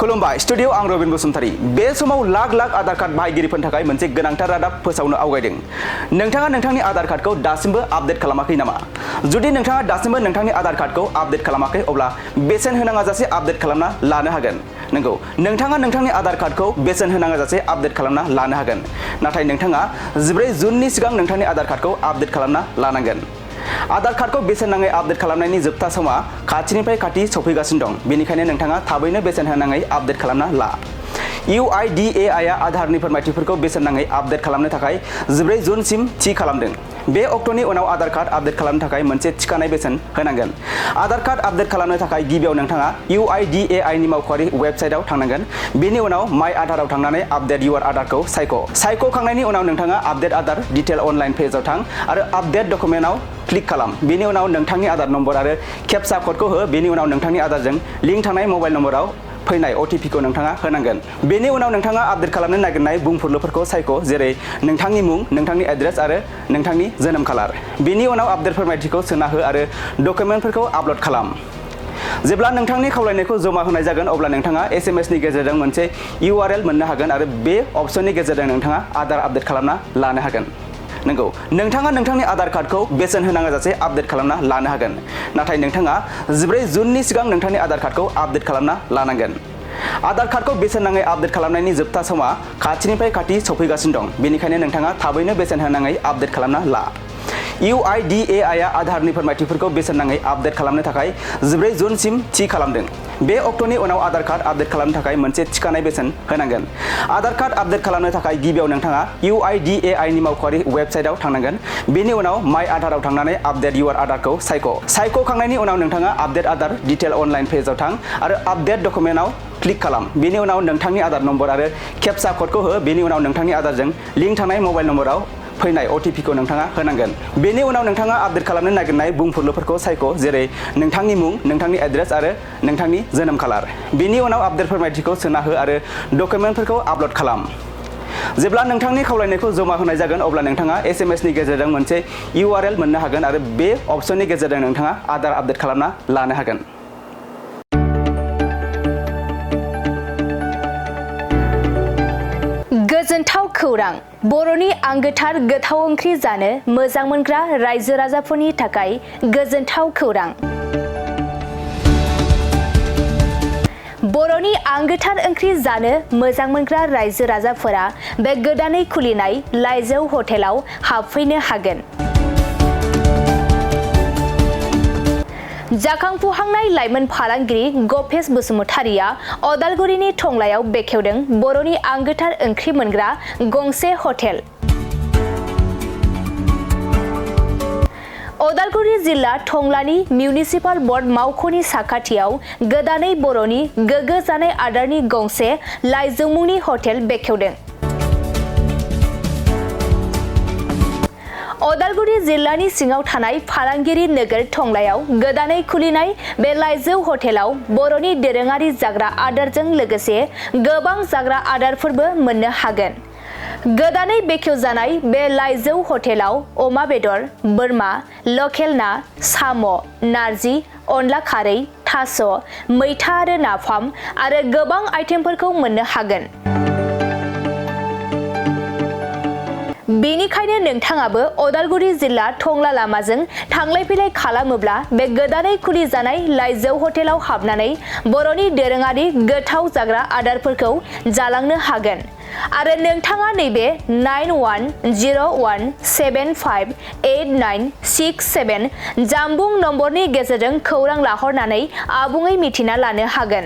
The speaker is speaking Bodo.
खुलुमबाय स्टुडियो आं रबिन बसुमतारी बे समाव लाख लाख आधार कार्ड बाहायगिरिफोरनि थाखाय मोनसे गोनांथार रादाब फोसावनो आवगायदों नोंथाङा नोंथांनि आधार कार्डखौ दासिमबो आपडेट खालामाखै नामा जुदि नोंथाङा दासिमबो नोंथांनि आधार कार्डखौ आपडेट खालामाखै अब्ला बेसेन होनाङा जासे आपडेट खालामना लानो हागोन नंगौ नोंथाङा नोंथांनि आधार कार्डखौ बेसेन होनाङा जासे आपडेट खालामना लानो हागोन नाथाय नोंथाङा 14 जुननि सिगां नोंथांनि आधार कार्डखौ आपडेट खालामना लानांगोन आधार कार्डखौ बेसेन नाङै आपडेट खालामनायनि जोबथा समा खाथिनिफ्राय खाथि सफैगासिनो दं बेनिखायनो नोंथाङा थाबैनो बेसेन होनाङै आपडेट खालामना ला UIDAI आ आधारनि फोरमायथिफोरखौ बेसेन नाङै आपडेट खालामनो थाखाय 14 जुनसिम थि खालामदों बे अक्ट'नि उनाव आधार कार्ड आपडेट खालामनो थाखाय मोनसे थिखानाय बेसेन होनांगोन आधार कार्ड आपडेट खालामनो थाखाय गिबियाव नोंथाङा UIDAI नि मावख'आरि वेबसाइटआव थांनांगोन बेनि उनाव माइ आधाराव थांनानै आपडेट युवर आधारखौ सायख'खांनायनि उनाव नोंथाङा आपडेट आधार डिटेल अनलाइन पेजआव थां आरो आपडेट डकुमेन्टआव क्लिक खालाम बेनि उनाव नोंथांनि आधार नम्बर आरो केपचा क'डखौ हो बेनि उनाव नोंथांनि आधारजों लिंक थानाय मबाइल नम्बराव फैनाय OTP खौ नोंथाङा होनांगोन बेनि उनाव नोंथाङा आपडेट खालामनो नागिरनाय बुंफुरलुफोरखौ सायख' जेरै नोंथांनि मुं नोंथांनि एड्रेस आरो नोंथांनि जोनोम खालार बेनि उनाव आपडेट फोरमायथिखौ सोना हो आरो डकुमेन्टफोरखौ आपल'ड खालाम जेब्ला नोंथांनि खावलायनायखौ जमा होनाय जागोन अब्ला नोंथाङा SMS नि गेजेरजों मोनसे URL मोननो हागोन आरो बे अपसननि गेजेरजों नोंथाङा आधार आपडेट खालामना लानो हागोन नंगौ नोंथाङा नोंथांनि आधार कार्डखौ बेसेन होनाङा जासे आपडेट खालामना लानो हागोन नाथाय नोंथाङा 14 जुननि सिगां नोंथांनि आधार कार्डखौ आपडेट खालामना लानांगोन आधार कार्डखौ बेसेन नाङै आपडेट खालामनायनि जोबथा समा खाथिनिफ्राय खाथि सफैगासिनो दं बेनिखायनो नोंथाङा थाबैनो बेसेन होनाङै आपडेट खालामना ला UIDAI आ आधारनि फोरमायथिफोरखौ बेसेन नाङै आपडेट खालामनो थाखाय 14 जुनसिम थि खालामदों बे अक्ट'नि उनाव आधार कार्ड आपडेट खालामनो थाखाय मोनसे थिखानाय बेसेन होनांगोन आधार कार्ड आपडेट खालामनो थाखाय गिबियाव नोंथाङा UIDAI नि मावख'आरि वेबसाइटआव थांनांगोन बेनि उनाव माइ आधाराव थांनानै आपडेट युवर आधारखौ सायख'खांनायनि उनाव नोंथाङा आपडेट आधार डिटेल अनलाइन पेजआव थां आरो आपडेट डकुमेन्टआव क्लिक खालाम बेनि उनाव नोंथांनि आधार नम्बर आरो केपचा क'डखौ हो बेनि उनाव नोंथांनि आधारजों लिंक थानाय मबाइल नम्बराव फैनाय OTP खौ नोंथाङा होनांगोन बेनि उनाव नोंथाङा आपडेट खालामनो नागिरनाय बुंफुरलुफोरखौ सायख' जेरै नोंथांनि मुं नोंथांनि एड्रेस आरो नोंथांनि जोनोम खालार बेनि उनाव आपडेट फोरमायथिखौ सोना हो आरो डकुमेन्टफोरखौ आपल'ड खालाम जेब्ला नोंथांनि खावलायनायखौ जमा होनाय जागोन अब्ला नोंथाङा SMS नि गेजेरजों मोनसे URL मोननो हागोन आरो बे अपसननि गेजेरजों नोंथाङा आधार आपडेट खालामना लानो हागोन गोजोनथाव खौरां बर'नि आंगोथार गोथाव ओंख्रि जानो मोजां मोनग्रा रायजो राजाफोरनि थाखाय गोजोनथाव खौरां बर'नि आंगोथार ओंख्रि जानो मोजां मोनग्रा रायजो राजाफोरा बे गोदानै खुलिनाय लाइजौ हटेलाव हाबफैनो हागोन जाखांफुहांनाय लाइमोन फालांगिरि गपेश बसुमतारीया अदालगुरिनि टंलायाव बेखेवदों बर'नि आंगोथार ओंख्रि मोनग्रा गंसे हटेल अदालगुरि जिल्ला टंलानि मिउनिसिपाल बर्ड मावख'नि साखाथियाव गोदानै बर'नि गोग्गो जानाय आदारनि गंसे लाइजौ मुंनि हटेल बेखेवदों अदालगुरि जिल्लानि सिङाव थानाय फालांगिरि नोगोर टंलायाव गोदानै खुलिनाय बे लाइजौ हटेलाव बर'नि दोरोङारि जाग्रा आदारजों लोगोसे गोबां जाग्रा आदारफोरबो मोननो हागोन गोदानै बेखेवजानाय बे लाइजौ हटेलाव अमा बेदर बोरमा लकेल ना साम' नारजि अनला खारै थास' मैथा आरो नाफाम आरो गोबां आइटेमफोरखौ मोननो हागोन बेनिखायनो नोंथाङाबो अदालगुरि जिल्ला टंला लामाजों थांलाय फैलाय खालामोब्ला बे गोदानै खुलिजानाय लाइजौ हटेलाव हाबनानै बर'नि दोरोङारि गोथाव जाग्रा आदारफोरखौ जालांनो हागोन आरो नोंथाङा नैबे 9101758967 जानबुं नम्बरनि गेजेरजों खौरां लाहरनानै आबुङै मिथिना लानो हागोन